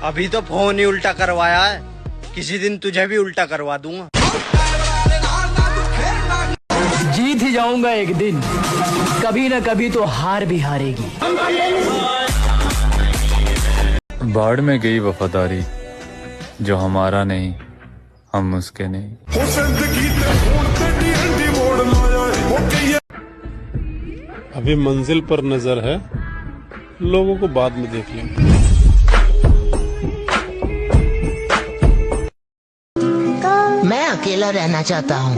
अभी तो फोन ही उल्टा करवाया है, किसी दिन तुझे भी उल्टा करवा दूंगा। जीत ही जाऊंगा एक दिन, कभी न कभी तो हार भी हारेगी। बाढ़ में गई वफादारी, जो हमारा नहीं हम उसके नहीं। अभी मंजिल पर नजर है, लोगों को बाद में देख लेंगे। मैं अकेला रहना चाहता हूँ,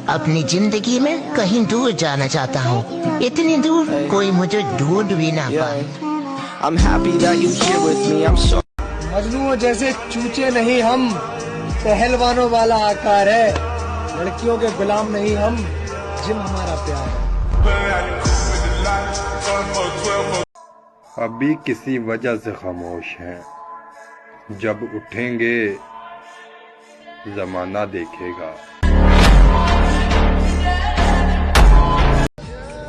अपनी जिंदगी में कहीं दूर जाना चाहता हूँ, इतनी दूर कोई मुझे ढूंढ भी ना पाए। मजनू जैसे चूचे नहीं हम, पहलवानों वाला आकार है, लड़कियों के गुलाम नहीं हम, जिम हमारा प्यार है। अभी किसी वजह से खामोश हैं, जब उठेंगे जमाना देखेगा।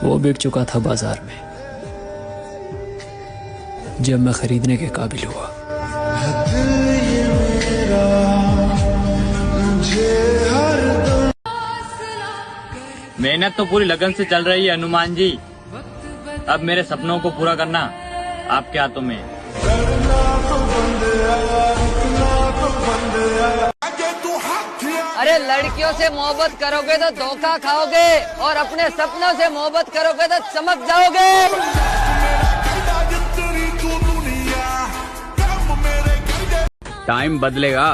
वो बिक चुका था बाजार में जब मैं खरीदने के काबिल हुआ। मेहनत तो पूरी लगन से चल रही है हनुमान जी, अब मेरे सपनों को पूरा करना आपके हाथों में। अरे लड़कियों से मोहब्बत करोगे तो धोखा खाओगे, और अपने सपनों से मोहब्बत करोगे तो चमक जाओगे। टाइम बदलेगा,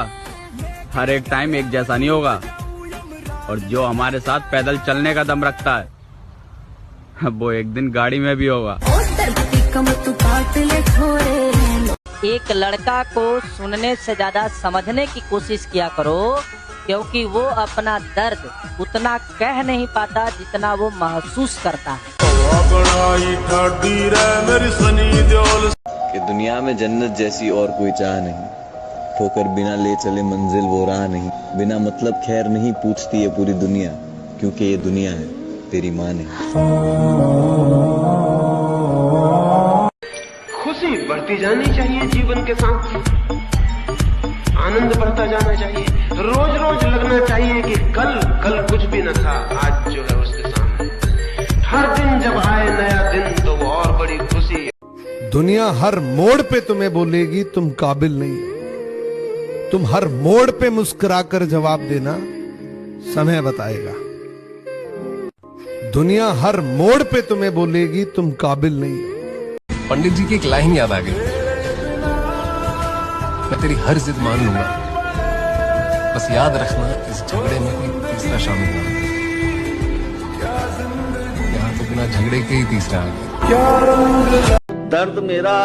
हर एक टाइम एक जैसा नहीं होगा, और जो हमारे साथ पैदल चलने का दम रखता है वो एक दिन गाड़ी में भी होगा। एक लड़का को सुनने से ज्यादा समझने की कोशिश किया करो, क्योंकि वो अपना दर्द उतना कह नहीं पाता जितना वो महसूस करता है। कि दुनिया में जन्नत जैसी और कोई चाह नहीं, ठोकर बिना ले चले मंजिल वो राह नहीं, बिना मतलब खैर नहीं पूछती ये पूरी दुनिया, क्योंकि ये दुनिया है तेरी माँ नहीं। खुशी बढ़ती जानी चाहिए जीवन के साथ, आनंद बढ़ता जाना चाहिए, रोज रोज लगना चाहिए कि कल कुछ भी न था, आज जो है उसके सामने। हर दिन जब आए नया दिन तो वो और बड़ी खुशी है। दुनिया हर मोड़ पे तुम्हें बोलेगी तुम काबिल नहीं, तुम हर मोड़ पे मुस्कुराकर जवाब देना, समय बताएगा। दुनिया हर मोड़ पे तुम्हें बोलेगी तुम काबिल नहीं। पंडित जी की एक लाइन याद आ गई, मैं तेरी हर जिद मान लूंगा, बस याद रखना इस झगड़े में कोई तीसरा शामिल ना हो। यहाँ तो बिना झगड़े के ही तीसरा आ गया। दर्द मेरा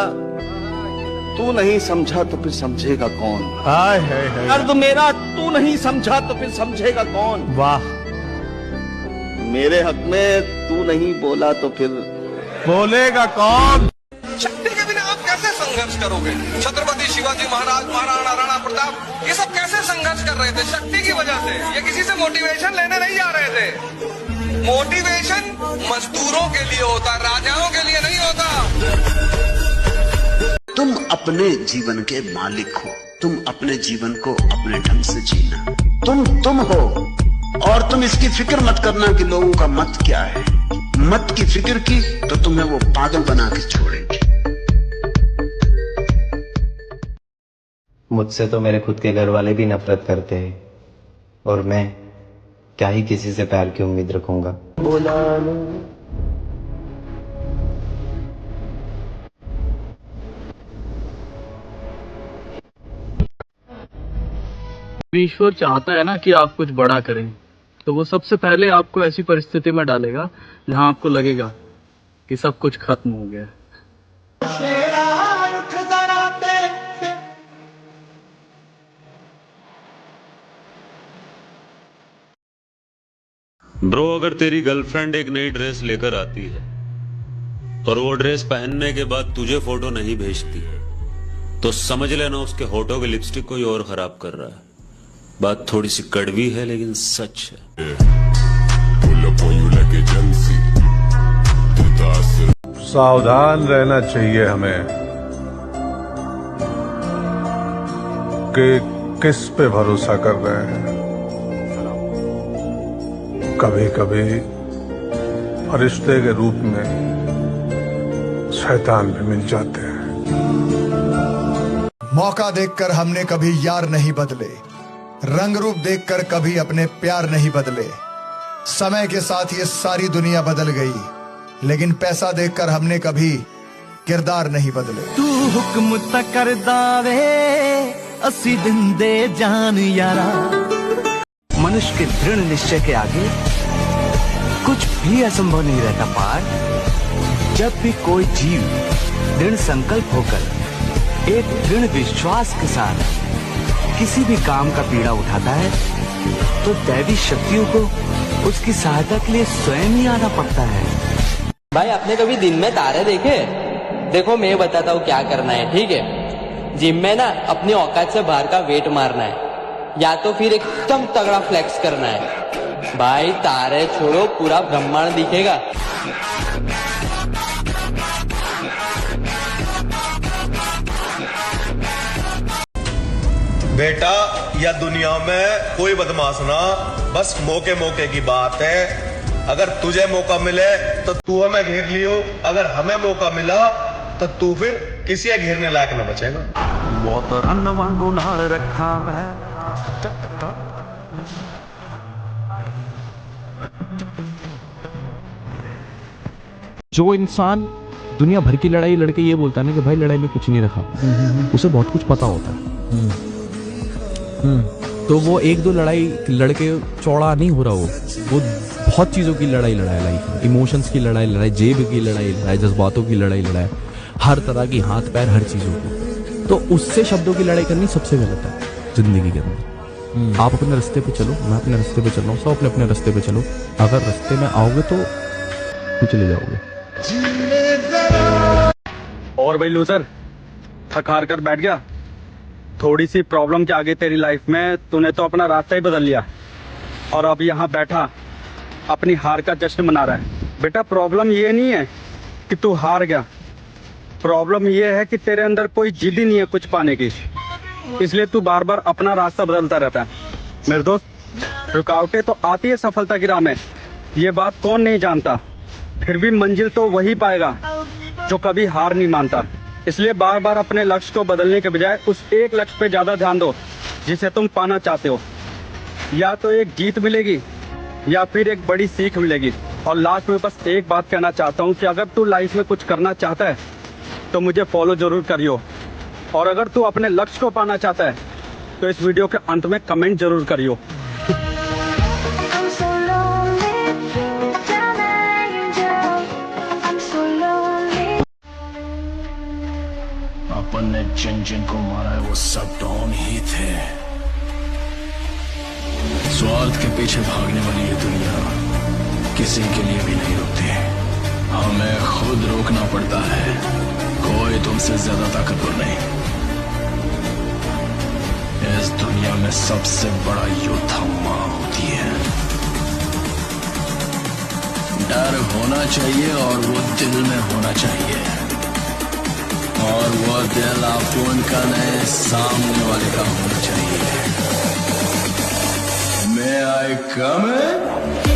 तू नहीं समझा तो फिर समझेगा कौन? हाय हाय हाय। दर्द मेरा तू नहीं समझा तो फिर समझेगा कौन? वाह। मेरे हक में तू नहीं बोला तो फिर बोलेगा कौन? शक्ति के बिना आप कैसे संघर्ष करोगे? छत्रपति शिवाजी महाराज, महाराणा राणा प्रताप, ये सब कैसे संघर्ष कर रहे थे? शक्ति की वजह से। ये किसी से मोटिवेशन लेने नहीं जा रहे थे। मोटिवेशन मजदूरों के लिए होता, राजाओं के लिए नहीं होता। तुम अपने जीवन के मालिक हो, तुम अपने जीवन को अपने ढंग से जीना। तुम हो, और तुम इसकी फिक्र मत करना कि लोगों का मत क्या है। मत की फिक्र की तो तुम्हें वो पागल बना के छोड़ेंगे। मुझसे तो मेरे खुद के घर वाले भी नफरत करते हैं, और मैं क्या ही किसी से प्यार की उम्मीद रखूंगा। ईश्वर चाहता है ना कि आप कुछ बड़ा करें, तो वो सबसे पहले आपको ऐसी परिस्थिति में डालेगा जहां आपको लगेगा कि सब कुछ खत्म हो गया। ब्रो, अगर तेरी गर्लफ्रेंड एक नई ड्रेस लेकर आती है और वो ड्रेस पहनने के बाद तुझे फोटो नहीं भेजती, तो समझ लेना उसके होठों के लिपस्टिक कोई और खराब कर रहा है। बात थोड़ी सी कड़वी है लेकिन सच है। सावधान रहना चाहिए हमें। के किस पे भरोसा कर रहे हैं। कभी कभी फरिश्ते के रूप में शैतान भी मिल जाते हैं। मौका देखकर हमने कभी यार नहीं बदले, रंग रूप देखकर कभी अपने प्यार नहीं बदले। समय के साथ ये सारी दुनिया बदल गई, लेकिन पैसा देखकर हमने कभी किरदार नहीं बदले। तू हुक्म तक कर दावे असी दिन दे जान यारा। मनुष्य के दृढ़ निश्चय के आगे कुछ भी असंभव नहीं रहता पार। जब भी कोई जीव दृढ़ संकल्प होकर एक दृढ़ विश्वास के साथ किसी भी काम का पीड़ा उठाता है, तो दैवी शक्तियों को उसकी सहायता के लिए स्वयं ही आना पड़ता है। भाई आपने कभी दिन में तारे देखे? देखो मैं बताता हूँ क्या करना है, ठीक है? जिम में ना अपनी औकात से बाहर का वेट मारना है, या तो फिर एकदम तगड़ा फ्लेक्स करना है। भाई तारे छोड़ो, पूरा ब्रह्मांड दिखेगा। बेटा, यह दुनिया में कोई बदमाश ना, बस मौके मौके की बात है। अगर तुझे मौका मिले तो तू हमें घेर लियो, अगर हमें मौका मिला तो तू फिर किसी घेरने लायक न बचेगा। बहुत रन वांगू नाल रखा है। जो इंसान दुनिया भर की लड़ाई लड़के ये बोलता है ना कि भाई लड़ाई में कुछ नहीं रखा, उसे बहुत कुछ पता होता है। तो वो एक दो लड़ाई लड़के चौड़ा नहीं हो रहा, वो बहुत चीज़ों की लड़ाई लड़ाई लाइफ में। इमोशंस की लड़ाई लड़ाई, जेब की लड़ाई लड़ाई, जज्बातों की लड़ाई लड़ाई, हर तरह की, हाथ पैर हर चीज़ों की। तो उससे शब्दों की लड़ाई करनी सबसे गलत है जिंदगी के अंदर। आप अपने रास्ते पे चलो, मैं अपने रास्ते पे चल रहा हूँ, सब अपने अपने रास्ते पे चलो। अगर रास्ते में आओगे तो कुछ ले जाओगे। और भाई लूजर, थक हार कर बैठ गया? थोड़ी सी प्रॉब्लम के आगे तेरी लाइफ में तूने तो अपना रास्ता ही बदल लिया और अब यहाँ बैठा अपनी हार का जश्न मना रहा है। बेटा, प्रॉब्लम ये नहीं है कि तू हार गया, प्रॉब्लम ये है कि तेरे अंदर कोई जिद ही नहीं है कुछ पाने की, इसलिए तू बार बार अपना रास्ता बदलता रहता है। मेरे दोस्त, रुकावटें तो आती है सफलता की राह में, ये बात कौन नहीं जानता, फिर भी मंजिल तो वही पाएगा जो कभी हार नहीं मानता। इसलिए बार बार अपने लक्ष्य को बदलने के बजाय उस एक लक्ष्य पे ज्यादा ध्यान दो जिसे तुम पाना चाहते हो। या तो एक जीत मिलेगी या फिर एक बड़ी सीख मिलेगी। और लास्ट में बस एक बात कहना चाहता हूँ कि अगर तू लाइफ में कुछ करना चाहता है तो मुझे फॉलो जरूर करियो, और अगर तू अपने लक्ष्य को पाना चाहता है तो इस वीडियो के अंत में कमेंट जरूर करियो। अपन ने जिन जिन को मारा है वो सब डॉन ही थे। स्वार्थ के पीछे भागने वाली ये दुनिया किसी के लिए भी नहीं रुकती, हमें खुद रोकना पड़ता है। कोई तुमसे ज्यादा ताकतवर नहीं। इस दुनिया में सबसे बड़ा योद्धा माँ होती है। डर होना चाहिए और वो दिल में होना चाहिए, और वो दिल अपन का नहीं सामने वाले का होना चाहिए। May I come in?